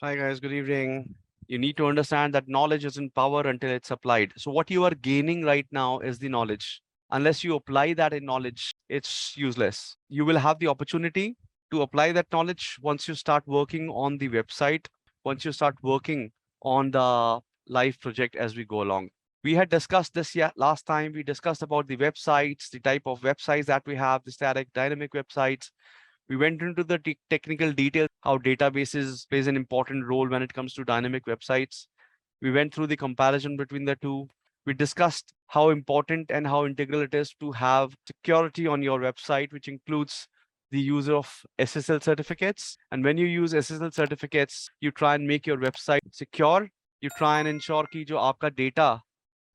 Hi guys, good evening. You need to understand that knowledge isn't power until it's applied. So what you are gaining right now is the knowledge. Unless you apply that in knowledge, it's useless. You will have the opportunity to apply that knowledge once you start working on the website, once you start working on the live project as we go along. We had discussed this last time. We discussed about the websites, the type of websites that we have, the static, dynamic websites. We went into the technical details, how databases plays an important role when it comes to dynamic websites. We went through the comparison between the two. We discussed how important and how integral it is to have security on your website, which includes the use of SSL certificates. And when you use SSL certificates, you try and make your website secure. You try and ensure कि जो आपका data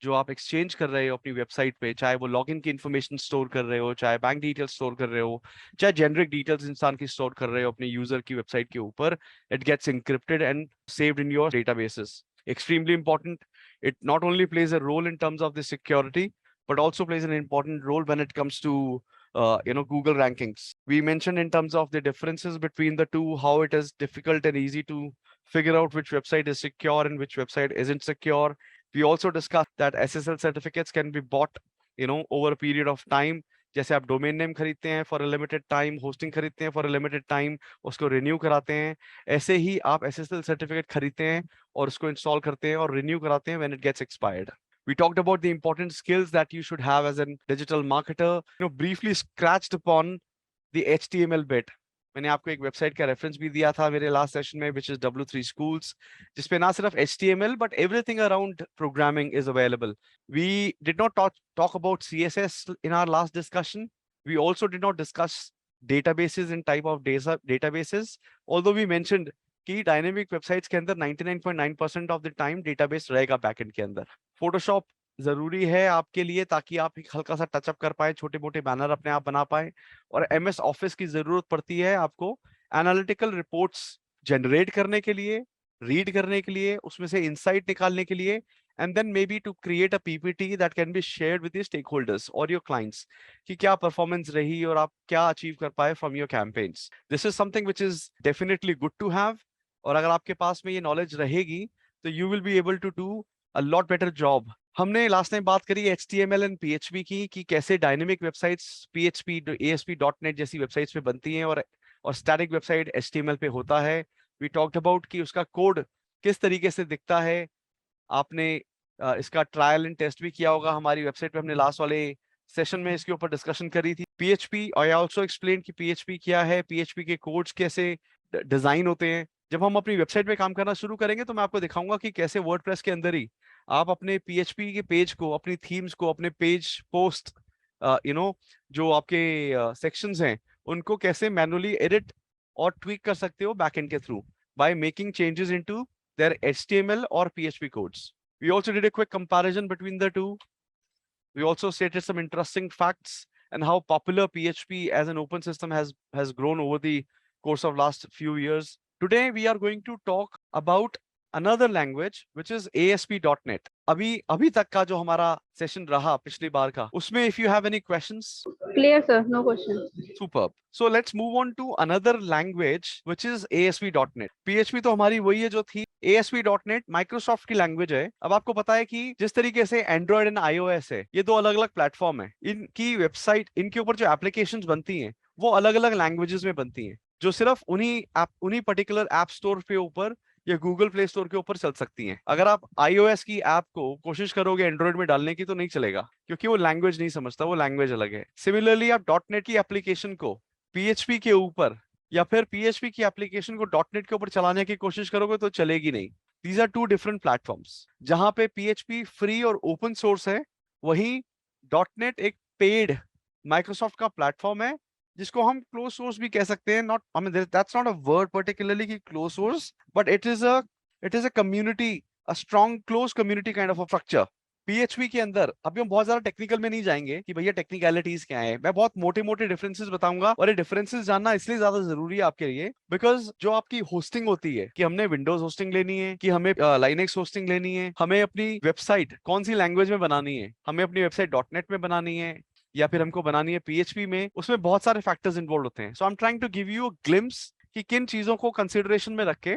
जो आप exchange कर रहे हो अपनी website पे, चाहे वो लॉगिन की इन्फॉर्मेशन स्टोर कर रहे हो, चाहे बैंक डिटेल्स स्टोर कर रहे हो, चाहे जेनरिक डिटेल्स इंसान की स्टोर कर रहे हो अपने यूजर की वेबसाइट के ऊपर, it gets encrypted and saved in your databases. Extremely important. It not only plays a role in terms of the security, but also plays an important role when it comes to Google rankings. We mentioned in terms of the differences between the two, how it is difficult and easy to figure out which website is secure and which website isn't secure. We also discussed that SSL certificates can be bought, over a period of time. जैसे आप domain name खरीदते हैं for a limited time, hosting खरीदते हैं for a limited time, उसको renew कराते हैं, ऐसे ही आप एसएसएल सर्टिफिकेट खरीदते हैं और उसको इंस्टॉल करते हैं और रिन्यू कराते हैं when it gets expired. We talked about the important skills that you should have as a digital marketer. Briefly scratched upon the HTML bit. मैंने आपको एक वेबसाइट का रेफरेंस भी दिया था मेरे लास्ट सेशन में, which is W3 Schools, जिसपे ना सिर्फ HTML but everything around programming is available. We did not talk about CSS in our last discussion. We also did not discuss databases and type of databases, although we mentioned कि dynamic websites के अंदर 99.9% of the time database रहेगा backend के अंदर. Photoshop जरूरी है आपके लिए ताकि आप एक हल्का सा टचअप कर पाए, छोटे मोटे बैनर अपने आप बना पाए. और एमएस ऑफिस की जरूरत पड़ती है आपको एनालिटिकल रिपोर्ट्स जनरेट करने के लिए, रीड करने के लिए, उसमें से इंसाइट निकालने के लिए, and then may be to create a PPT that can be shared with the stakeholders और योर क्लाइंट्स कि क्या परफॉर्मेंस रही और आप क्या अचीव कर पाए from your campaigns. This is something which is definitely good to have. और अगर आपके पास में ये नॉलेज रहेगी तो you will be able to do a lot better job. हमने लास्ट टाइम बात करी HTML एंड PHP की कि कैसे डायनेमिक वेबसाइट्स PHP ASP.NET जैसी वेबसाइट्स पे बनती हैं और स्टैटिक वेबसाइट HTML पे होता है. वी टॉक्ड अबाउट कि उसका कोड किस तरीके से दिखता है. आपने इसका ट्रायल एंड टेस्ट भी किया होगा हमारी वेबसाइट पे. हमने लास्ट वाले सेशन में इसके ऊपर डिस्कशन करी थी. PHP आई ऑल्सो एक्सप्लेन कि PHP क्या है, PHP के कोड्स कैसे डिजाइन होते हैं. जब हम अपनी वेबसाइट पे काम करना शुरू करेंगे तो मैं आपको दिखाऊंगा कि कैसे वर्डप्रेस के अंदर ही आप अपने PHP के पेज को, अपनी थीम्स को, अपने पेज पोस्ट जो आपके सेक्शंस हैं उनको कैसे मैनुअली एडिट और ट्वीक कर सकते हो बैकएंड के through by making changes into their HTML or PHP codes. We also did a quick comparison between the two. We also stated some interesting facts and how popular PHP as an open system has grown over the course of last few years. Today we are going to talk about another language which is ASP.NET. अभी अभी तक का जो हमारा session रहा पिछली बार का, उसमें if you have any questions. Clear, sir. No question. Superb. So let's move on to another language which is ASP.NET. PHP तो हमारी वही है जो थी. ASP.NET माइक्रोसॉफ्ट की लैंग्वेज है. अब आपको पता है कि जिस तरीके से एंड्रॉयड एंड iOS है, ये दो अलग अलग प्लेटफॉर्म है. इनकी वेबसाइट, इनके ऊपर जो एप्लीकेशंस बनती हैं वो अलग अलग लैंग्वेजेस में बनती हैं, जो सिर्फ उन्हीं पर्टिकुलर ऐप स्टोर पे ऊपर या गूगल प्ले स्टोर के ऊपर चल सकती हैं. अगर आप iOS की ऐप को कोशिश करोगे एंड्रॉइड में डालने की तो नहीं चलेगा, क्योंकि वो लैंग्वेज नहीं समझता, वो लैंग्वेज अलग है. सिमिलरली आप डॉट नेट की एप्लीकेशन को PHP के ऊपर या फिर PHP की एप्लीकेशन को डॉट नेट के ऊपर चलाने की कोशिश करोगे तो चलेगी नहीं. These are two different platforms. जहां पे PHP फ्री और ओपन सोर्स है, वहीं डॉट नेट एक पेड माइक्रोसॉफ्ट का प्लेटफॉर्म है, जिसको हम क्लोज सोर्स भी कह सकते हैं. Not I mean that's not a word particularly कि close source, but it is a community, a strong close community kind of a structure. PHP के अंदर अभी हम बहुत ज्यादा टेक्निकल में नहीं जाएंगे कि भैया टेक्निकलिटीज क्या है. मैं बहुत मोटे मोटे डिफरेंसेस बताऊंगा, और ये डिफरेंसेस जानना इसलिए ज्यादा जरूरी है आपके लिए बिकॉज जो आपकी होस्टिंग होती है, कि हमने विंडोज होस्टिंग लेनी है, कि हमें लाइनेक्स होस्टिंग लेनी है, हमें अपनी वेबसाइट कौन सी लैंग्वेज में बनानी है, हमें अपनी वेबसाइट डॉट नेट में बनानी है या फिर हमको बनानी है PHP में, उसमें बहुत सारे फैक्टर्स इन्वॉल्व होते हैं. So I am trying to give you a glimpse कि किन चीजों को कंसिडरेशन में रख के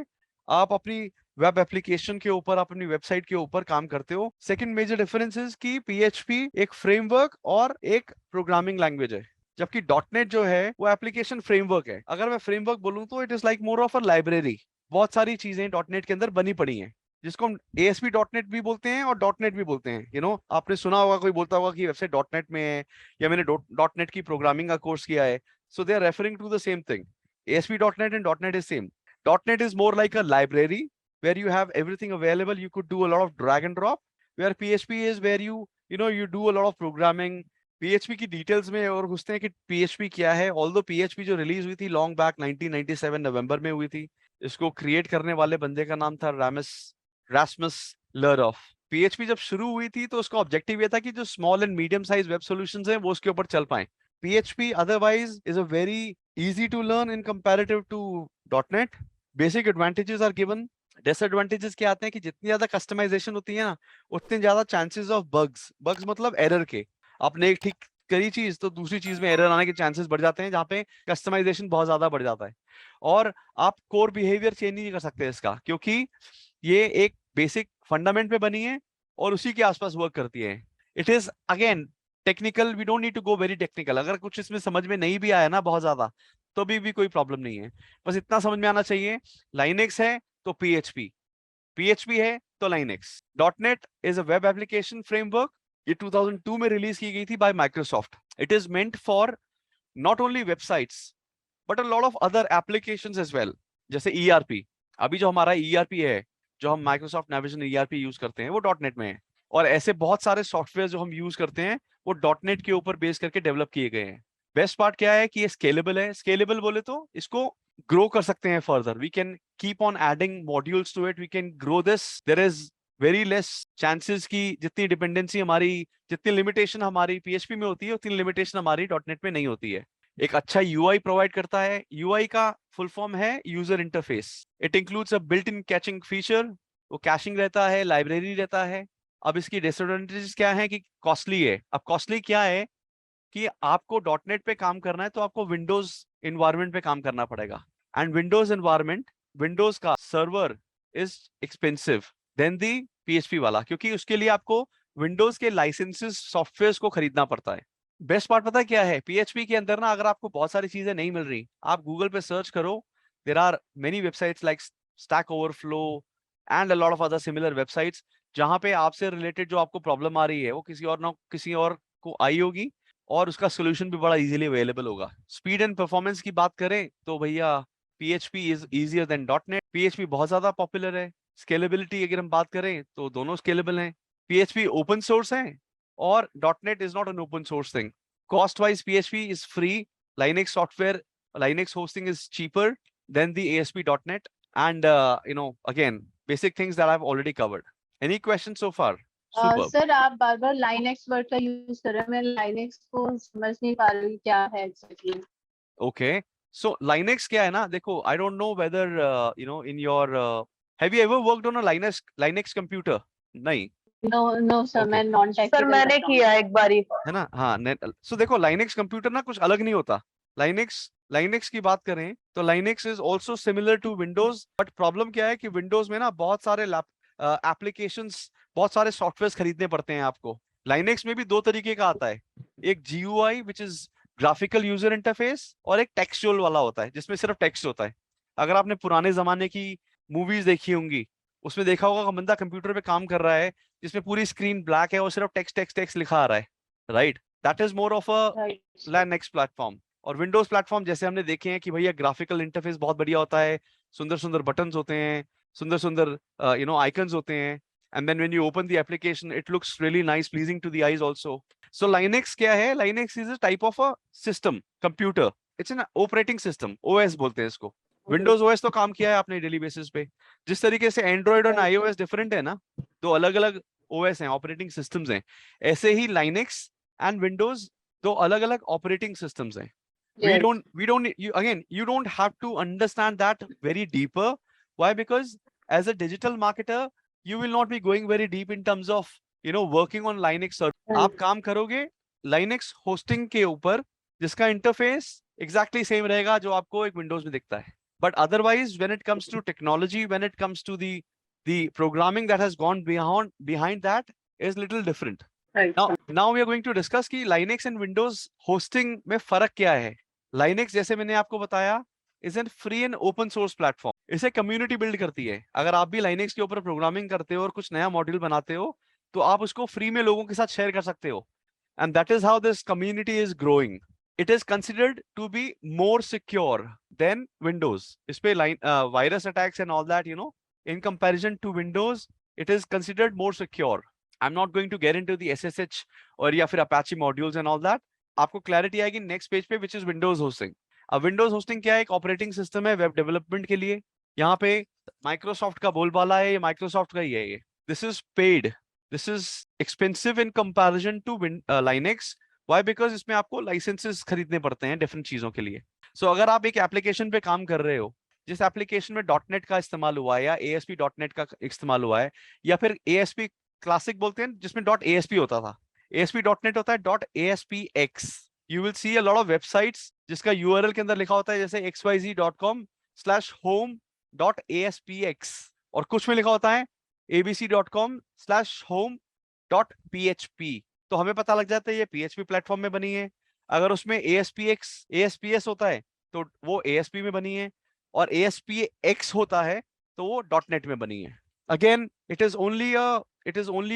आप अपनी वेब एप्लीकेशन के ऊपर, अपनी वेबसाइट के ऊपर काम करते हो। सेकंड मेजर डिफरेंस इज कि पीएचपी एक फ्रेमवर्क और एक प्रोग्रामिंग लैंग्वेज है, जबकि डॉटनेट जो है वो एप्लीकेशन फ्रेमवर्क है। अगर मैं फ्रेमवर्क बोलूं तो it is like more of a library. बहुत सारी चीजें डॉटनेट के अंदर बनी पड़ी हैं, जिसको हम एएसपी डॉटनेट भी बोलते हैं और डॉटनेट भी बोलते हैं। आपने सुना होगा, कोई बोलता होगा कि वेबसाइट डॉटनेट में है, या मैंने डॉटनेट की प्रोग्रामिंग का कोर्स किया है। So they are referring to the same thing. ASP dot net and dot net is same. Dot net is more like a library where you have everything available. You could do a lot of drag and drop, where PHP is where you do a lot of programming. PHP की details में और घुसते हैं कि PHP क्या है। Although PHP जो release हुई थी लॉन्ग बैक 1997 नवंबर में हुई थी, इसको क्रिएट करने वाले बंदे का नाम था रास्मस लरॉफ। PHP जब शुरू हुई थी तो उसका ऑब्जेक्टिव ये था कि जो small and medium size web solutions हैं वो उसके ऊपर चल पाए। PHP otherwise is a very easy to learn in comparative to .NET. Basic advantages are given. Disadvantages क्या आते हैं कि जितनी ज्यादा कस्टमाइजेशन होती है ना, उतने ज्यादा चांसेस ऑफ बग्स मतलब एरर के। आपने एक ठीक करी चीज तो दूसरी चीज में एरर आने के चांसेस बढ़ जाते हैं, जहाँ पे कस्टमाइजेशन बहुत ज्यादा बढ़ जाता है। और आप कोर बिहेवियर चेंज नहीं कर सकते इसका, क्योंकि ये एक बेसिक फंडामेंट पे बनी है और उसी के आसपास वर्क करती है। It is again technical, we don't need to go very technical. अगर कुछ इसमें समझ में नहीं भी आया ना बहुत ज्यादा, तो भी कोई प्रॉब्लम नहीं है। बस इतना समझ में आना चाहिए, लाइनेक्स है तो PHP, PHP है तो Linux. Dot net is a web application framework. ये 2002 में रिलीज की गई थी by Microsoft. It is meant for not only websites but a lot of other applications as well, जैसे ERP। अभी जो हमारा ERP है, जो हम माइक्रोसॉफ्ट नेविजन ERP यूज करते हैं, वो डॉटनेट में है। और ऐसे बहुत सारे सॉफ्टवेयर जो हम यूज करते हैं वो डॉटनेट के ऊपर बेस करके डेवलप किए गए हैं। बेस्ट पार्ट क्या है कि ये स्केलेबल है। स्केलेबल बोले तो इसको ग्रो कर सकते हैं further. We can keep on adding modules to it, we can grow this. There is very less chances की जितनी डिपेंडेंसी हमारी, जितनी लिमिटेशन हमारी PHP में होती है, उतनी लिमिटेशन हमारी डॉटनेट में नहीं होती है। एक अच्छा UI प्रोवाइड करता है। UI का फुल फॉर्म है user interface. It includes a built in catching feature. वो कैशिंग रहता है, लाइब्रेरी रहता है। अब इसकी डिसएडवांटेजेस क्या है कि कॉस्टली है। अब कॉस्टली क्या है कि आपको डॉटनेट पे काम करना है तो आपको विंडोज इन्वायरमेंट पे काम करना पड़ेगा। एंड विंडोज इन्वायरमेंट, विंडोज का server is expensive than the PHP वाला, क्योंकि उसके लिए आपको विंडोज के लाइसेंसेस सॉफ्टवेयर को खरीदना पड़ता है। बेस्ट पार्ट पता है क्या है? PHP के अंदर ना, अगर आपको बहुत सारी चीजें नहीं मिल रही, आप गूगल पे सर्च करो। There are many websites like Stack Overflow and a lot of other similar websites, जहां पे आपसे रिलेटेड जो आपको प्रॉब्लम आ रही है वो किसी और ना किसी और को आई होगी, और उसका सोल्यूशन भी बड़ा इजीली अवेलेबल होगा। स्पीड एंड परफॉर्मेंस की बात करें तो भैया PHP is easier than dot net. PHP बहुत ज्यादा पॉपुलर है। स्केलेबिलिटी अगर हम बात करें तो दोनों स्केलेबल हैं। PHP ओपन सोर्स है और dot net is not an open source thing. Cost wise PHP is free. Linux software, Linux hosting is cheaper than the ASP.NET. And again, basic things that I've already covered. Any questions so far? Superb. Sir आप बार बार Linux word का use कर रहे हैं, मैं Linux को समझ नहीं पा रही क्या है एग्जैक्टली। Okay. So Linux क्या है ना, देखो, I don't know whether in your have you ever worked on a Linux computer? नहीं। No no sir, Okay. मैं नॉन टेक्निकल। सर मैंने किया एक बारी। है ना? हाँ। सो देखो, लाइनेक्स कंप्यूटर ना कुछ अलग नहीं होता। लाइनेक्स की बात करें तो Linux is also similar to Windows, but problem क्या है कि विंडोज में ना बहुत सारे एप्लीकेशंस, बहुत सारे सॉफ्टवेयर खरीदने पड़ते हैं आपको। लाइनेक्स में भी दो तरीके का आता है, एक GUI which is graphical user interface, और एक टेक्सचुअल वाला होता है जिसमें सिर्फ टेक्स्ट होता है। अगर आपने पुराने जमाने की मूवीज देखी होंगी, उसमें देखा होगा कि बंदा कंप्यूटर पे काम कर रहा है जिसमें पूरी स्क्रीन ब्लैक है और सिर्फ टेक्स्ट टेक्स्ट टेक्स्ट लिखा आ रहा है, right? That is more of a Linux platform. और विंडोज प्लेटफॉर्म जैसे हमने देखे हैं कि भैया ग्राफिकल इंटरफेस बहुत बढ़िया होता है, सुंदर सुंदर बटन्स होते हैं, सुंदर सुंदर आइकन्स होते हैं, and then when you open the application it looks really nice, pleasing to the eyes also. So Linux क्या है? Linux is a type of a system computer. It's an operating system, OS बोलते हैं इसको। Windows OS तो काम किया है आपने डेली बेसिस पे। जिस तरीके से एंड्रॉइड और iOS डिफरेंट है ना, दो अलग अलग OS हैं, ऑपरेटिंग सिस्टम्स हैं, ऐसे ही लाइनेक्स एंड विंडोज दो अलग अलग ऑपरेटिंग सिस्टम्स हैं। You don't have to understand that very deeper. Why? Because as a digital marketer you will not be going very deep in terms of working on Linux server. आप काम करोगे Linux hosting के ऊपर, जिसका interface exactly same रहेगा जो आपको एक विंडोज में दिखता है। But otherwise, when it comes to technology, when it comes to the programming that has gone behind that is little different. Right. Now we are going to discuss कि Linux and Windows hosting में फर्क क्या है. Linux जैसे मैंने आपको बताया is an free and open source platform. इसे community build करती है. अगर आप भी Linux के ऊपर प्रोग्रामिंग करते हो और कुछ नया मॉड्यूल बनाते हो तो आप उसको फ्री में लोगों के साथ शेयर कर सकते हो. And that is how this community is growing. It is considered to be more secure than Windows. इस पे virus attacks and all that, in comparison to Windows, it is considered more secure. I'm not going to get into the SSH और या फिर Apache modules and all that. आपको clarity आएगी next page पे, which is Windows hosting. अब Windows hosting क्या है? एक operating system है web development के लिए. यहाँ पे Microsoft का बोलबाला है, ये Microsoft का ही है ये. This is paid. This is expensive in comparison to Linux. Why? Because इसमें आपको licenses खरीदने पड़ते हैं different चीजों के लिए. So अगर आप एक application पे काम कर रहे हो, जिस एप्लीकेशन में .NET का इस्तेमाल हुआ है या ASP.NET का इस्तेमाल हुआ है या फिर ASP क्लासिक बोलते हैं जिसमें .ASP होता था, ASP.NET होता है .ASPX. You will see a lot of websites जिसका URL के अंदर लिखा होता है जैसे xyz.com/home.aspx और कुछ में लिखा होता है abc.com/home.php. तो हमें पता लग जाता है ये PHP प्लेटफॉर्म में बनी है. अगर उसमें ASPS होता है तो वो ASP में बनी है और ASPX होता है तो वो .NET में बनी है. Again, it is only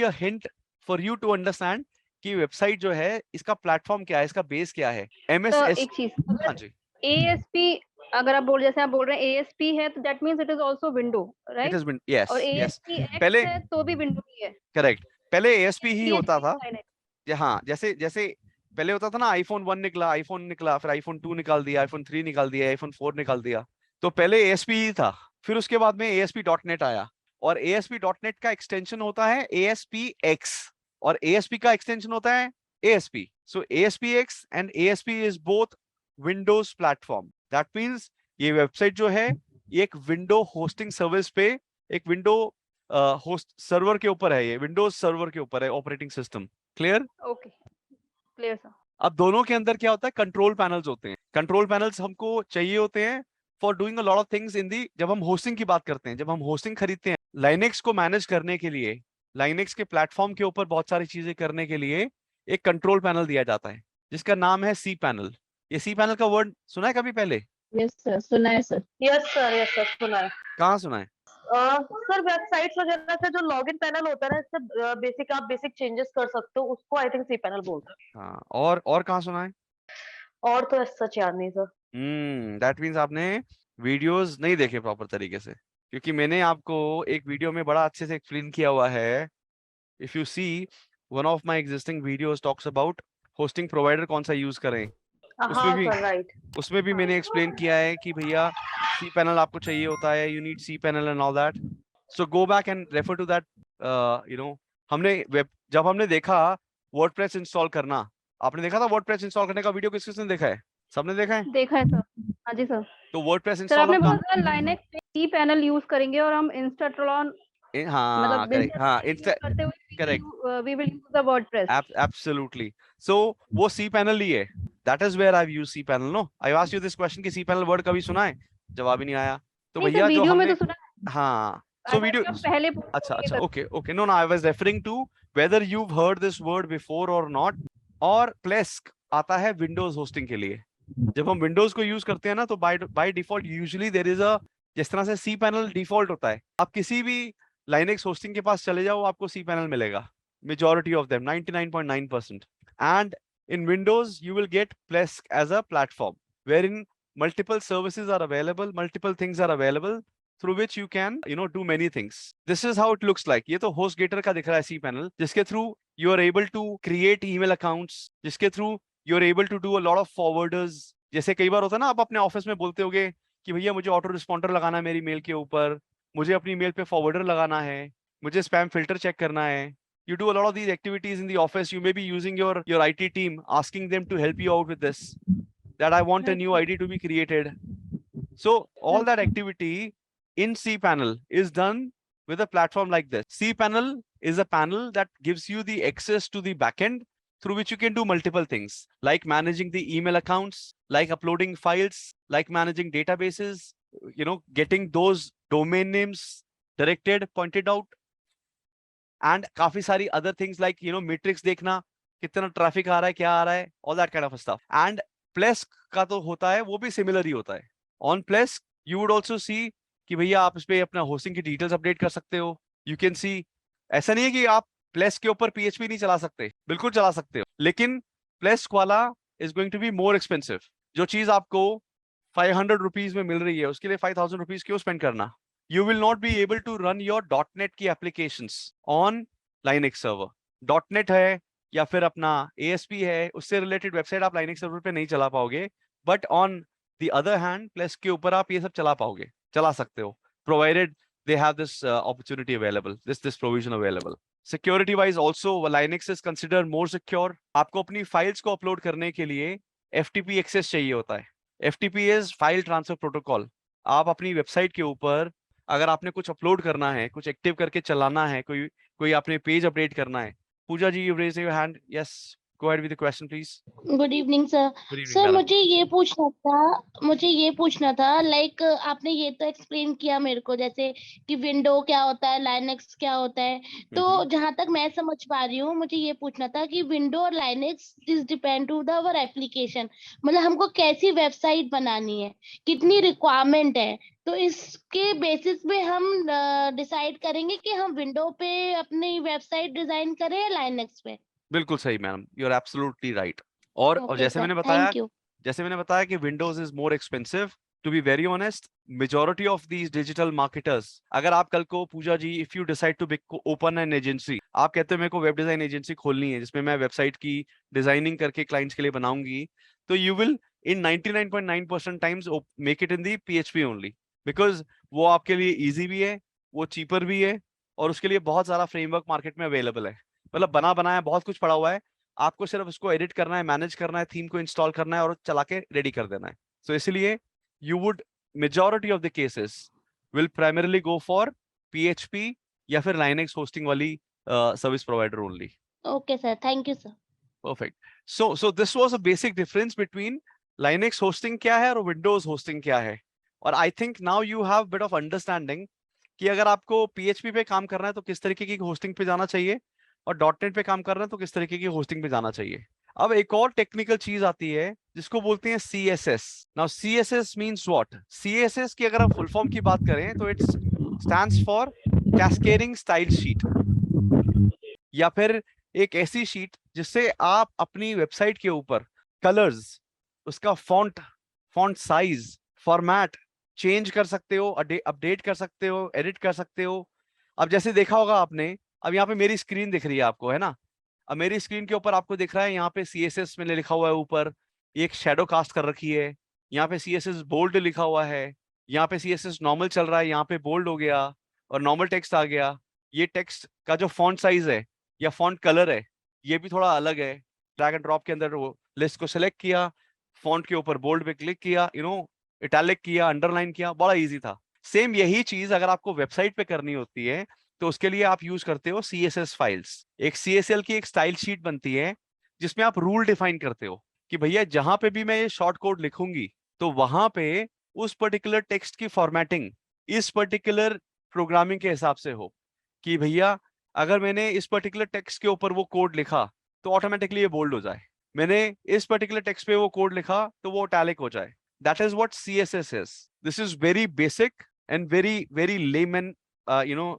a hint for you to understand कि वेबसाइट जो है इसका प्लेटफॉर्म क्या है, इसका बेस क्या है. तो एक चीज, हाँ जी, ASP अगर आप जैसे आप बोल रहे हैं ASP है तो that means it is also window, right? it has been, yes, और yes. ASPX पहले है तो भी window ही है. करेक्ट, पहले ASP ही PHP होता था. Linux. हाँ, जैसे पहले होता था ना, आईफोन 1 निकला, आईफोन निकला, फिर आईफोन 2 निकाल दिया, आईफोन 3 निकाल दिया, आईफोन 4 निकाल दिया. तो पहले ASP ही था, फिर उसके बाद में ASP.NET आया और ASP.NET का एक्सटेंशन होता है ASPX और ASP का एक्सटेंशन होता है ASP. So ASPX and ASP is both Windows platform. That means ये वेबसाइट जो है ये एक विंडो होस्टिंग सर्विस पे, एक विंडो होस्ट सर्वर के ऊपर है, ये विंडोज सर्वर के ऊपर है operating system. Clear? Okay, clear sir. अब दोनों के अंदर क्या होता है, कंट्रोल पैनल्स होते हैं. कंट्रोल पैनल्स हमको चाहिए होते हैं for doing a lot of things in the, जब हम होस्टिंग की बात करते हैं, जब हम होस्टिंग खरीदते हैं लाइनेक्स को मैनेज करने के लिए, लाइनेक्स के प्लेटफॉर्म के ऊपर बहुत सारी चीजें करने के लिए एक कंट्रोल पैनल दिया जाता है जिसका नाम है सी पैनल. ये सी पैनल का वर्ड सुना है कभी पहले? यस सर, सुना है सर. यस सर, सुना है. कहाँ सुना है? सर वेबसाइट्स वगैरह से जो लॉगिन पैनल होता है ना, इससे बेसिक चेंजेस कर सकते हो, उसको आई थिंक सी पैनल बोलते हैं. हाँ, और कहाँ सुना है? और तो सच याद नहीं सर. दैट मीन्स आपने वीडियोस नहीं देखे प्रॉपर तरीके से, क्योंकि मैंने आपको एक वीडियो में बड़ा अच्छे से एक्सप्लेन किया हुआ है. If you see one of my existing videos talks about hosting provider कौन सा यूज करें. उसमें भी मैंने एक्सप्लेन किया है कि भैया सी पैनल आपको चाहिए होता है, you need C panel and all that. So go back and refer to that. जब हमने देखा वर्डप्रेस इंस्टॉल करना, आपने देखा था वर्डप्रेस इंस्टॉल करने का वीडियो, किसने देखा है? सबने देखा है? देखा है सर. हाँ जी सर. तो वर्डप्रेस सर इंस्टॉल आपने बोला था लाइनेक्स पे सी पैनल यूज करेंगे और हम इंस्टाट्रॉन हाँ करेक्ट, हाँ करते हुए correct, we will use the WordPress. Absolutely. So वो C panel ही है. That is where I've used C panel. No, I asked you this question कि C panel word कभी सुना है? जवाब ही नहीं आया. तो भैया जो हमने, तो सुना है. हाँ, so video, पहले अच्छा, okay, no, I was referring to whether you've heard this word before or not. और Plesk आता है Windows hosting के लिए. जब हम Windows को यूज करते हैं ना, तो by default usually there is a, जिस तरह से C panel default होता है, आप किसी भी Linux hosting के पास चले जाओ, आपको C panel मिलेगा. Majority of them, 99.9%. And in Windows, you will get Plesk as a platform wherein multiple services are available, multiple things are available through which you can, do many things. This is how it looks like. ये तो HostGator का दिख रहा है C panel, जिसके through you are able to create email accounts, जिसके through you are able to do a lot of forwarders. जैसे कई बार होता है ना, आप अपने ऑफिस में बोलते होगे कि भैया मुझे ऑटो रिस्पॉन्डर लगाना है मेरी मेल के ऊपर, मुझे अपनी मेल पे फॉरवर्डर लगाना है, मुझे स्पैम फिल्टर चेक करना है. You do a lot of these activities in the office. You may be using your IT team, asking them to help you out with this, that I want a new ID to be created. So all that activity in cPanel is done with a platform like this. cPanel is a panel that gives you the access to the backend through which you can do multiple things, like managing the email accounts, like uploading files, like managing databases, getting those domain names directed, pointed out, and काफी सारी other things like metrics देखना, कितना traffic आ रहा है, क्या आ रहा है, all that kind of stuff. And Plesk का तो होता है, वो भी similar ही होता है. On Plesk you would also see कि भैया आप इस पे अपना होस्टिंग की डिटेल्स अपडेट कर सकते हो. यू कैन सी, ऐसा नहीं है कि आप प्लेस्क के ऊपर पीएचपी नहीं चला सकते, बिल्कुल चला सकते हो, लेकिन प्लेस्क वाला is going to be more expensive. जो चीज आपको 500 रुपीज में मिल रही है, उसके लिए 5000 रुपीज क्यों स्पेंड करना? You will not be able to run your .NET की applications on Linux server. .NET है या फिर अपना ASP है, उससे रिलेटेड वेबसाइट आप Linux सर्वर पे नहीं चला पाओगे. But on the other hand Plesk के ऊपर आप ये सब चला पाओगे, चला सकते हो, provided they have this opportunity available, this provision available. Security wise also Linux is considered more secure. आपको अपनी फाइल्स को अपलोड करने के लिए FTP एक्सेस चाहिए होता है. FTP is file transfer protocol. आप अपनी वेबसाइट के ऊपर अगर आपने कुछ अपलोड करना है, कुछ एक्टिव करके चलाना है, कोई आपने पेज अपडेट करना है. Pooja ji, you raise your hand. Yes, go ahead with the question please. Good evening sir. Good evening sir madam. मुझे ये पूछना था लाइक आपने ये तो एक्सप्लेन किया मेरे को, जैसे कि विंडो क्या होता है, लाइनक्स क्या होता है. तो जहां तक मैं समझ पा रही हूँ, मुझे ये पूछना था कि विंडो और Linux is depend to the our application. मतलब हमको कैसी वेबसाइट बनानी है, कितनी रिक्वायरमेंट है, तो इसके बेसिस पे हम डिसाइड करेंगे कि हम विंडो पे अपनी वेबसाइट डिजाइन करें या लाइनक्स पे. बिल्कुल सही madam, you are absolutely right. और ओके जैसे सर, मैंने थैंक यू. बताया कि Windows is more expensive. To be very honest, majority of these digital marketers, अगर आप कल को Pooja ji, if you decide to open an agency, आप कहते हो मेरे को वेब डिजाइन एजेंसी खोलनी है जिसमें मैं वेबसाइट की डिजाइनिंग करके क्लाइंट्स के लिए बनाऊंगी, तो you will in 99.9% times make it in the PHP only, because वो आपके लिए ईजी भी है, वो चीपर भी है, और उसके लिए बहुत सारा फ्रेमवर्क मार्केट में अवेलेबल है. मतलब बना बनाया बहुत कुछ पड़ा हुआ है, आपको सिर्फ उसको एडिट करना है, मैनेज करना है, थीम को इंस्टॉल करना है और चला के रेडी कर देना है. सो इसलिए you would majority of the cases will primarily go for PHP या फिर Linux होस्टिंग वाली service provider only. Okay sir, thank you sir. Perfect. So this was a basic difference between Linux hosting क्या है और Windows hosting क्या है. और I think now you have bit of understanding कि अगर आपको PHP पे काम करना है तो किस तरीके की होस्टिंग पे जाना चाहिए, और .NET पे काम कर रहे हैं तो किस तरीके की होस्टिंग पे जाना चाहिए. अब एक और टेक्निकल चीज आती है जिसको बोलते हैं CSS. Now CSS means what? CSS की अगर हम फुल फॉर्म की बात करें तो it's stands for cascading style sheet, या फिर एक ऐसी शीट जिससे आप अपनी वेबसाइट के ऊपर कलर्स, उसका फॉन्ट साइज, फॉर्मेट चेंज कर सकते हो, अपडेट कर सकते हो, एडिट कर सकते हो. अब जैसे देखा होगा आपने, अब यहाँ पे मेरी स्क्रीन दिख रही है आपको, है ना? अब मेरी स्क्रीन के ऊपर आपको दिख रहा है यहाँ पे CSS मैंने लिखा हुआ है ऊपर, एक शेडो कास्ट कर रखी है, यहाँ पे CSS बोल्ड लिखा हुआ है, यहाँ पे CSS नॉर्मल चल रहा है, यहाँ पे बोल्ड हो गया और नॉर्मल टेक्स्ट आ गया. ये टेक्स्ट का जो फॉन्ट साइज है या फॉन्ट कलर है, ये भी थोड़ा अलग है. ड्रैग एंड ड्रॉप के अंदर वो लिस्ट को सिलेक्ट किया, फॉन्ट के ऊपर बोल्ड पे क्लिक किया, इटैलिक किया, अंडरलाइन किया, बड़ा इजी था. सेम यही चीज अगर आपको वेबसाइट पे करनी होती है तो उसके लिए आप यूज करते हो CSS फाइल्स. एक CSL की एक स्टाइल शीट बनती है जिसमें आप रूल डिफाइन करते हो कि भैया जहां पे भी मैं ये शॉर्ट कोड लिखूंगी तो वहां पे उस पर्टिकुलर टेक्स्ट की फॉर्मेटिंग इस पर्टिकुलर प्रोग्रामिंग के हिसाब से हो, कि भैया अगर मैंने इस पर्टिकुलर टेक्स्ट के ऊपर वो कोड लिखा तो ऑटोमेटिकली ये बोल्ड हो जाए, मैंने इस पर्टिकुलर टेक्स्ट पे वो कोड लिखा तो वो इटैलिक हो जाए. That is what CSS is. This is very basic and very layman,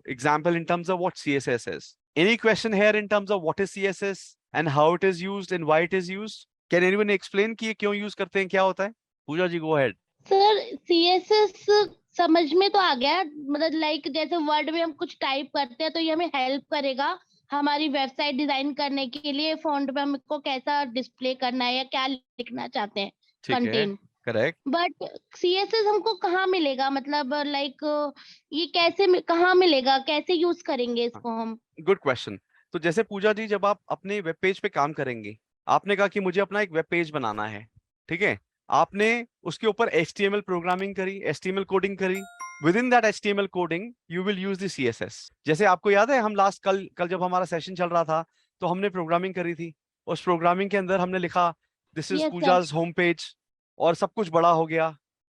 example in terms of what CSS is. Any question here in terms of what is CSS and how it is used and why it is used? Can anyone explain कि ये क्यों use करते हैं, क्या होता है? पूजा जी, go ahead. Sir CSS समझ में तो आ गया, मतलब लाइक जैसे वर्ड में हम कुछ टाइप करते हैं तो ये हमें हेल्प करेगा हमारी वेबसाइट डिजाइन करने के लिए, फॉन्ट पे हमको कैसा डिस्प्ले करना है या क्या लिखना चाहते हैं, ठीक है, कंटेंट. करेक्ट. बट CSS हमको कहाँ मिलेगा, मतलब लाइक ये कहाँ मिलेगा, कैसे यूज करेंगे इसको हम? Good question. तो जैसे पूजा जी, जब आप अपने वेब पेज पे काम करेंगे, आपने कहा कि मुझे अपना एक वेब पेज बनाना है, ठीक है? आपने उसके ऊपर HTML प्रोग्रामिंग करी, HTML कोडिंग करी. With in that HTML coding you will use the CSS. जैसे आपको याद है, हम लास्ट कल जब हमारा सेशन चल रहा था तो हमने प्रोग्रामिंग करी थी. उस प्रोग्रामिंग के अंदर हमने लिखा this is yes sir. Pooja's home page, और सब कुछ बड़ा हो गया.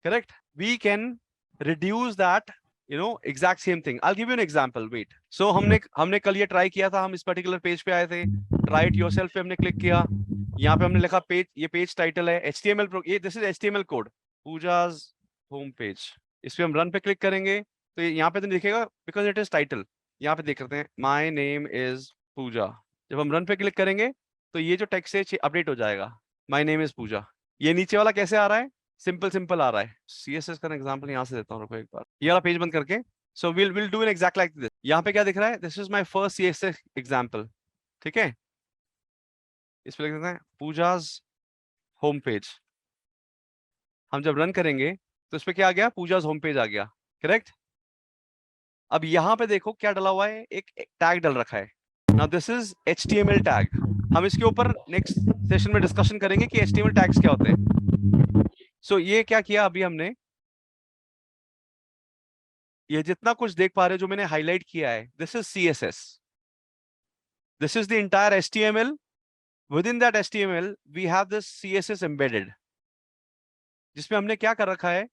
Correct. We can reduce that, exact same thing. I'll give you an example. Wait. So हमने कल ये ट्राई किया था, हम इस पर्टिकुलर पेज पे आए थे, ट्राई इट योरसेल्फ पे हमने क्लिक किया, यहाँ पे हमने लिखा पेज, ये पेज टाइटल है HTML, ये this is HTML code, Pooja's home page. इस पे हम रन पे क्लिक करेंगे तो यहाँ पे तो लिखेगा बिकॉज इट इज टाइटल। यहाँ पे देख करते हैं, माई नेम इज पूजा। जब हम रन पे क्लिक करेंगे तो ये जो टेक्स्ट है अपडेट हो जाएगा, माई नेम इज पूजा। ये नीचे वाला कैसे आ रहा है? सिंपल आ रहा है। CSS का एग्जांपल यहाँ से देता हूँ, रुको एक बार, ये वाला पेज बंद करके। So will do an exact like this. यहाँ पे क्या दिख रहा है? This is my first CSS example, ठीक है। इस पे लिख देते हैं पूजाज होम पेज। हम जब रन करेंगे तो इस पे क्या आ गया? पूजाज होम पेज आ गया, करेक्ट। अब यहाँ पे देखो क्या डला हुआ है, एक टैग डल रखा है। Now this is HTML tag. हम इसके ऊपर नेक्स्ट सेशन में डिस्कशन करेंगे कि HTML टैग्स क्या होते हैं। सो ये क्या किया अभी हमने, ये जितना कुछ देख पा रहे हो जो मैंने हाईलाइट किया है, this is CSS, this is the entire HTML। Within that HTML we have this CSS embedded, जिसमें हमने क्या कर रखा है,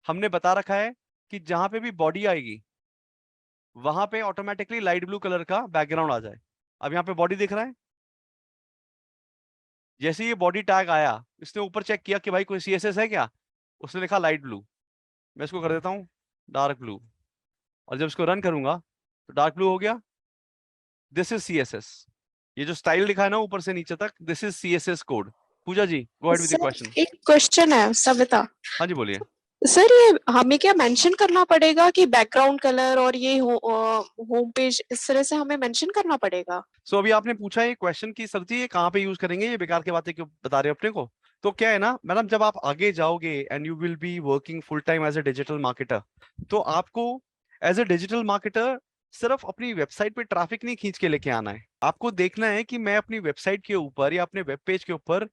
हमने बता रखा है कि जहां पे भी बॉडी आएगी वहां पे ऑटोमेटिकली लाइट ब्लू कलर का बैकग्राउंड आ जाए। अब यहाँ पे बॉडी दिख रहा है, जैसे ये बॉडी टैग आया, इसने ऊपर चेक किया कि भाई कोई CSS है क्या, उसने लिखा लाइट ब्लू। मैं इसको कर देता हूँ डार्क ब्लू, और जब इसको रन करूंगा तो डार्क ब्लू हो गया। This is CSS। ये जो स्टाइल लिखा है ना ऊपर से नीचे तक, this is CSS code. Pooja ji, go ahead with the question. एक क्वेश्चन है सविता हाँ जी बोलिए। सर, ये हमें क्या मेंशन करना पड़ेगा कि बैकग्राउंड कलर और ये होम पेज इस तरह से हमें मेंशन करना पड़ेगा? सो अभी आपने पूछा ये क्वेश्चन की सर जी ये कहाँ पे यूज करेंगे, ये बेकार की बातें क्यों बता रहे हो अपने को। तो क्या है ना मैडम, जब आप आगे जाओगे and you will be working full time as a digital marketer, तो आपको एज अ डिजिटल मार्केटर सिर्फ अपनी वेबसाइट पे ट्रैफिक नहीं खींच के लेके आना है। आपको देखना है कि मैं अपनी वेबसाइट के ऊपर या अपने वेब पेज के ऊपर,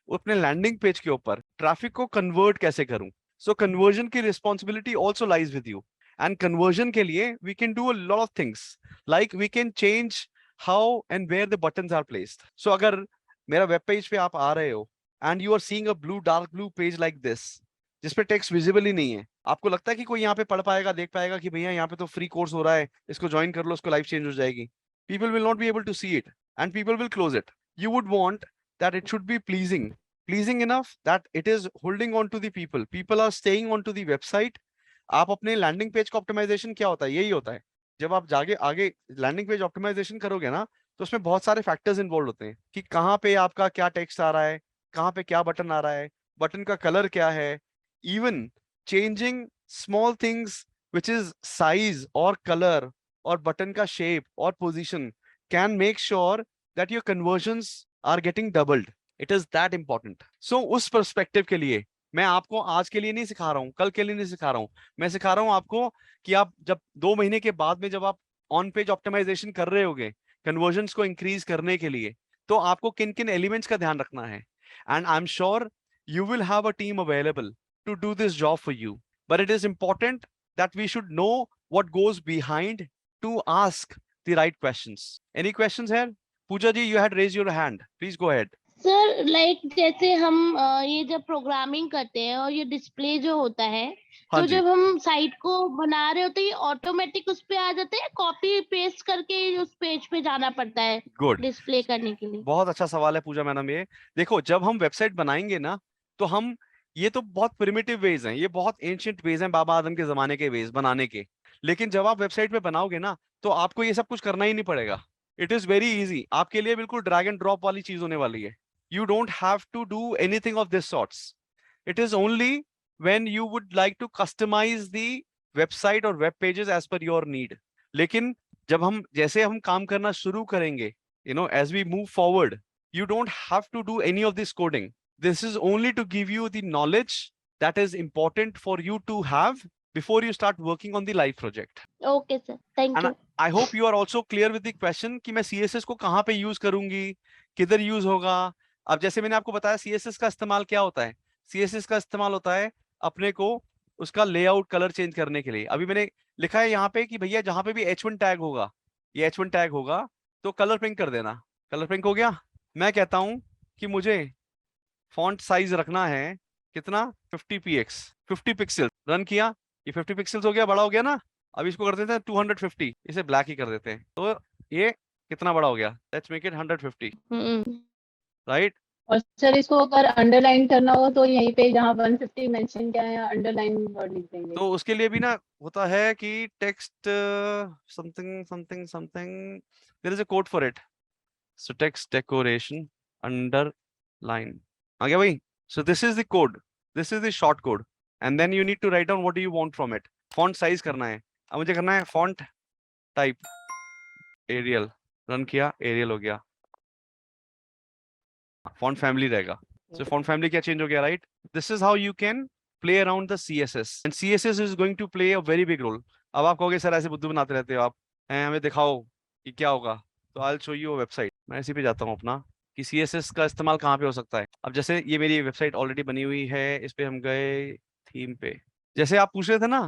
अपने लैंडिंग पेज के ऊपर ट्रैफिक को कन्वर्ट कैसे करूं। सो कन्वर्जन की responsibility also lies with you. And conversion के लिए we can do a lot of things, like we can change how and where the buttons are placed. So अगर मेरा वेब पेज पे आप आ रहे हो and you are seeing a blue dark blue page like this, जिसपे text visible ही नहीं है, आपको लगता है कि कोई यहाँ पे पढ़ पाएगा, देख पाएगा कि भैया यहाँ पे तो फ्री कोर्स हो रहा है, इसको ज्वाइन कर लो, इसको लाइफ चेंज हो जाएगी। People will not be able to see it and people will close it. You would want that it should be pleasing enough that it is holding on to the people. People are staying on to the website. आप अपने landing page का optimisation क्या होता है, यही होता है। जब आप जागे आगे लैंडिंग पेज ऑप्टिमाइजेशन करोगे ना, तो उसमें बहुत सारे फैक्टर्स इन्वॉल्व होते हैं कि कहाँ पे आपका क्या टेक्स्ट आ रहा है, कहाँ पे क्या बटन आ रहा है, बटन का कलर क्या है, even changing small things which is size और कलर और बटन का शेप और position can make sure that your conversions are getting doubled. It is that important. So उस पर्सपेक्टिव के लिए मैं आपको आज के लिए नहीं सिखा रहा हूँ, कल के लिए नहीं सिखा रहा हूँ, मैं सिखा रहा हूँ आपको कि आप जब 2 महीने के बाद में जब आप ऑन पेज ऑप्टिमाइजेशन कर रहे होगे कन्वर्जन्स को इंक्रीज करने के लिए, तो आपको किन किन एलिमेंट्स का ध्यान रखना है। And I am sure you will have a team available to do this job for you, but it is important that we should know what goes behind to ask the right questions. Any questions here? Pooja ji, you had raise your hand, please go ahead. Sir like जैसे हम ये जब programming करते हैं और ये display जो होता है, हाँ तो जी। जब हम साइट को बना रहे होते हैं, ये ऑटोमेटिक उस पे आ जाते हैं, कॉपी पेस्ट करके उस पेज पे जाना पड़ता है गुड, डिस्प्ले करने के लिए? बहुत अच्छा सवाल है पूजा मैडम। ये देखो, जब हम वेबसाइट बनाएंगे ना, तो हम, ये तो बहुत प्रिमिटिव वेज हैं, ये बहुत एंशिएंट वेज हैं, बाबा आदम के जमाने के वेज बनाने के। लेकिन जब आप वेबसाइट पे बनाओगे ना, तो आपको ये सब कुछ करना ही नहीं पड़ेगा। इट इज वेरी इजी, आपके लिए बिल्कुल ड्रैग एंड ड्रॉप वाली चीज होने वाली है। You don't have to do anything of this sorts. It is only when you would like to customise the website और web pages as per your need. लेकिन जब हम जैसे हम काम करना शुरू करेंगे, as we move forward, you don't have to do any of this coding. This is only to give you the knowledge that is important for you to have before you start working on the live project. Okay sir, thank And you. I hope you are also clear with the question कि मैं CSS को कहाँ पे use करूंगी, किधर use होगा। अब जैसे मैंने आपको बताया CSS का इस्तेमाल क्या होता है, CSS का इस्तेमाल होता है अपने को उसका लेआउट कलर चेंज करने के लिए। अभी मैंने लिखा है यहाँ पे कि भैया जहां पे भी H1 टैग होगा, ये H1 टैग होगा तो कलर पिंक कर देना। कलर पिंक हो गया। मैं कहता हूं कि मुझे फॉन्ट साइज रखना है कितना, 50 px 50 पिक्सल। रन किया, ये 50 पिक्सल्स हो गया, बड़ा हो गया ना। अब इसको कर देते हैं 250, इसे ब्लैक ही कर देते हैं। तो ये कितना बड़ा हो गया? Let's make it 150, right? और सर इसको अगर अंडरलाइन करना हो तो यहीं पे जहाँ 150 मेंशन किया है अंडरलाइन वर्ड लिख देंगे। तो उसके लिए भी ना होता है कि text something something something, there is a code for it. So text decoration underline आ गया भाई। So this is the code, this is the short code, and then you need to write down what do you want from it. Font size करना है। अब मुझे करना है font type Arial, run किया, एरियल हो गया। फॉन्ट फैमिली रहेगा। सो फॉन्ट फैमिली क्या चेंज हो गया, right? This is how you can play around the CSS, and CSS is going to play a very big role. अब आप कहोगे सर ऐसे बुद्धू बनाते रहते हो आप, हमें दिखाओ कि क्या होगा। तो I'll show you a website. मैं इसी पे जाता हूँ अपना कि CSS का इस्तेमाल कहाँ पे हो सकता है। अब जैसे ये मेरी वेबसाइट ऑलरेडी बनी हुई है, इस पे हम गए थीम पे। जैसे आप पूछ रहे थे ना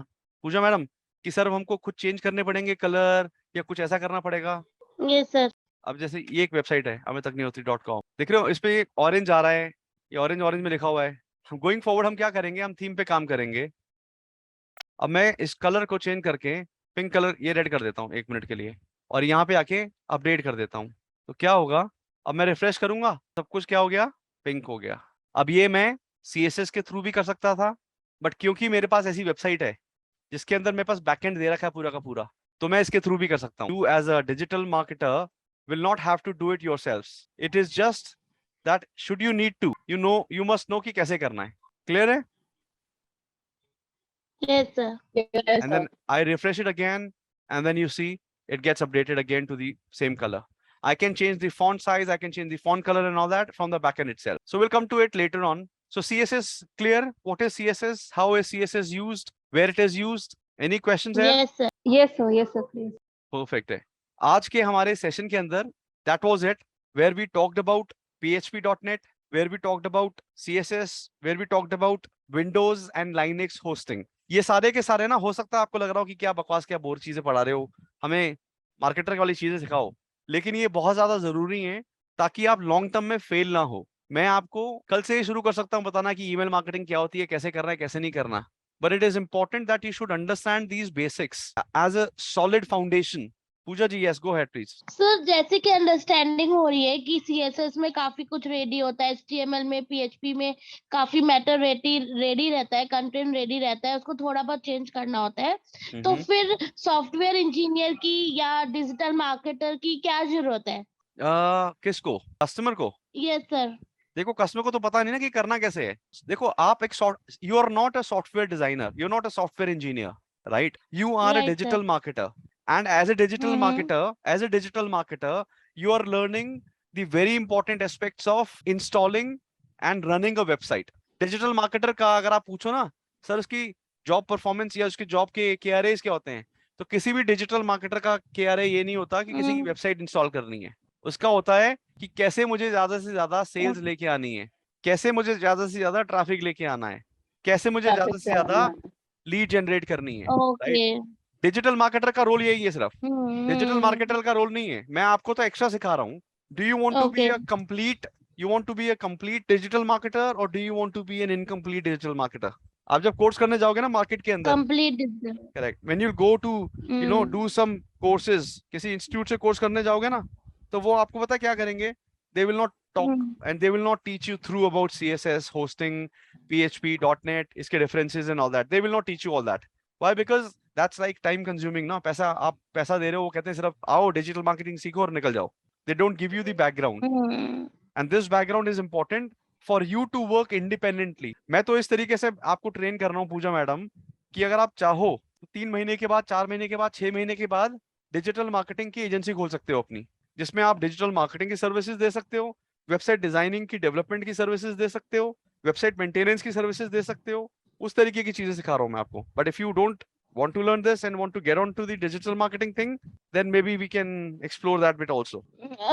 पूजा मैडम कि सर हमको खुद चेंज करने पड़ेंगे कलर या कुछ ऐसा करना पड़ेगा। Yes sir. अब जैसे ये एक वेबसाइट है amitagnihoत्री.com, देख रहे हो इस पे ऑरेंज आ रहा है, ये ऑरेंज ऑरेंज में लिखा हुआ है। गोइंग फॉरवर्ड हम क्या करेंगे, हम थीम पे काम करेंगे। अब मैं इस कलर को चेंज करके पिंक कलर, ये रेड कर देता हूँ 1 मिनट के लिए, और यहाँ पे आके अपडेट कर देता हूँ। तो क्या होगा, अब मैं रिफ्रेश करूंगा, सब कुछ क्या हो गया, पिंक हो गया। अब ये मैं CSS के थ्रू भी कर सकता था, बट क्योंकि मेरे पास ऐसी वेबसाइट है जिसके अंदर मेरे पास बैकएंड दे रखा है पूरा का पूरा, तो मैं इसके थ्रू भी कर सकता हूँ। You as a digital marketer will not have to do it yourselves. It is just that should you need to, you must know कि कैसे करना है। Clear है? Yes sir. And then I refresh it again, and then you see it gets updated again to the same color. I can change the font size, I can change the font color and all that from the backend itself. So we'll come to it later on. So CSS clear? What is CSS? How is CSS used? Where it is used? Any questions here? Yes sir. yes sir please. Perfect है। आज के हमारे session के अंदर that was it, where we talked about PHP.NET, where we talked about CSS, where we talked about Windows and Linux hosting. ये सारे के सारे ना, हो सकता है आपको लग रहा हो कि क्या बकवास, क्या बोर चीजें पढ़ा रहे हो, हमें मार्केटर वाली चीजें सिखाओ, लेकिन ये बहुत ज्यादा जरूरी है ताकि आप लॉन्ग टर्म में फेल ना हो। मैं आपको कल से ही शुरू कर सकता हूँ बताना कि ईमेल मार्केटिंग क्या होती है, कैसे करना है, कैसे नहीं करना, but it is important that you should understand these basics as a solid foundation. Pooja ji, yes, go ahead please. Sir जैसे कि अंडरस्टैंडिंग हो रही है कि CSS में काफी कुछ रेडी होता है, HTML में, PHP में काफी मैटर रेडी रहता है, कंटेंट रेडी रहता है, उसको थोड़ा बहुत चेंज करना होता है। तो फिर सॉफ्टवेयर इंजीनियर की या डिजिटल मार्केटर की क्या जरूरत है? किसको, कस्टमर को? Yes sir. देखो कस्टमर को तो पता नहीं ना कि करना कैसे है। देखो आप एक you are not a software designer, you are not a software engineer, right? You are a Right, digital sir. marketer, and as a digital marketer you are learning the very important aspects of installing and running a website. Digital marketer का अगर आप पूछो ना sir उसकी job performance या उसकी job के KRAs क्या होते हैं, तो किसी भी डिजिटल मार्केटर का KRA ये नहीं होता कि किसी की वेबसाइट इंस्टॉल करनी है। उसका होता है कि कैसे मुझे ज्यादा से ज्यादा सेल्स लेके आनी है, कैसे मुझे ज्यादा से ज्यादा ट्रैफिक लेके आना है, कैसे मुझे ज्यादा से ज्यादा लीड जनरेट करनी है, राइट? ओके। डिजिटल मार्केटर का रोल यही है सिर्फ, डिजिटल मार्केटर का रोल नहीं है। मैं आपको तो एक्स्ट्रा सिखा रहा हूँ। Do you want to be Okay. A complete, you want to be a complete digital marketer or do you want to be an incomplete digital marketer? आप जब कोर्स करने जाओगे ना मार्केट के अंदर, complete digital. Correct, when you go to do some courses, किसी institute से course करने जाओगे ना, तो वो आपको पता क्या करेंगे, they will not talk and they will not teach you through about CSS, hosting, PHP.NET, इसके references and all that. They will not teach you all that. Why? Because that's like time consuming ना, पैसा, आप पैसा दे रहे हो, वो कहते हैं सिर्फ आओ डिजिटल मार्केटिंग सीखो और निकल जाओ। They don't give you the background. And this background is important for you to work independently. मैं तो इस तरीके से आपको ट्रेन कर रहा हूँ पूजा मैडम कि अगर आप चाहो तो 3 महीने के बाद, 4 महीने के बाद, 6 महीने के बाद डिजिटल मार्केटिंग की एजेंसी खोल सकते हो अपनी, जिसमें आप डिजिटल मार्केटिंग की सर्विसेज दे सकते हो, वेबसाइट डिजाइनिंग की, डेवलपमेंट की सर्विसेज दे सकते हो, वेबसाइट मेंटेनेंस की सर्विसेज दे सकते हो। उस तरीके की चीजें सिखा रहा हूँ मैं आपको। But if you don't want to learn this and want to get on to the digital marketing thing, then maybe we can explore that bit also.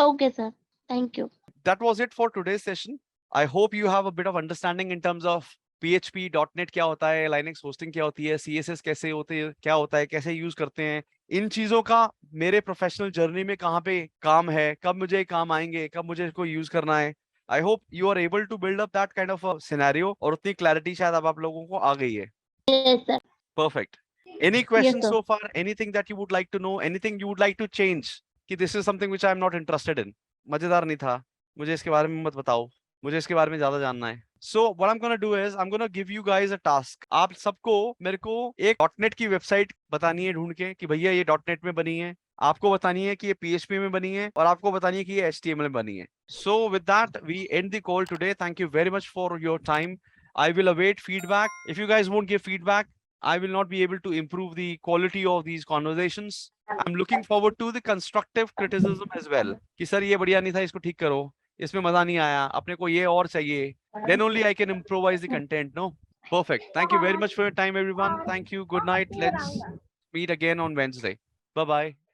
Okay, sir. Thank you. That was it for today's session. I hope you have a bit of understanding in terms of PHP, .NET क्या होता है, Linux hosting क्या होती है, CSS कैसे होते हैं, क्या होता है, कैसे यूज करते हैं, इन चीजों का मेरे प्रोफेशनल जर्नी में कहाँ पे काम है, कब मुझे काम आएंगे, कब मुझे इसको यूज करना है। I hope you are able to build up that kind of a scenario, और उतनी क्लैरिटी शायद अब आप लोगों को आ गई है। Yes, sir. Perfect. Any questions sir. so far? Anything that you would like to know? Anything you would like to change? कि this is something which I am not interested in. मजेदार नहीं था. मुझे इसके बारे में मत बताओ. मुझे इसके बारे में ज्यादा जानना है. So what I'm gonna do is I'm gonna give you guys a task. आप सबको मेरे को एक .NET की वेबसाइट बतानी है ढूंढ के कि भैया ये .NET में बनी है. आपको बतानी है कि ये PHP में बनी है और आपको बतानी है कि ये HTML में बनी है. So with that we end the call today. Thank you very much for your time. I will await feedback. If you guys won't give feedback, I will not be able to improve the quality of these conversations. I'm looking forward to the constructive criticism as well. कि sir ये बढ़िया नहीं था, इसको ठीक करो, इसमें मजा नहीं आया, अपने को ये और चाहिए. Then only I can improvise the content. No, perfect. Thank you very much for your time, everyone. Thank you. Good night. Let's meet again on Wednesday. Bye bye.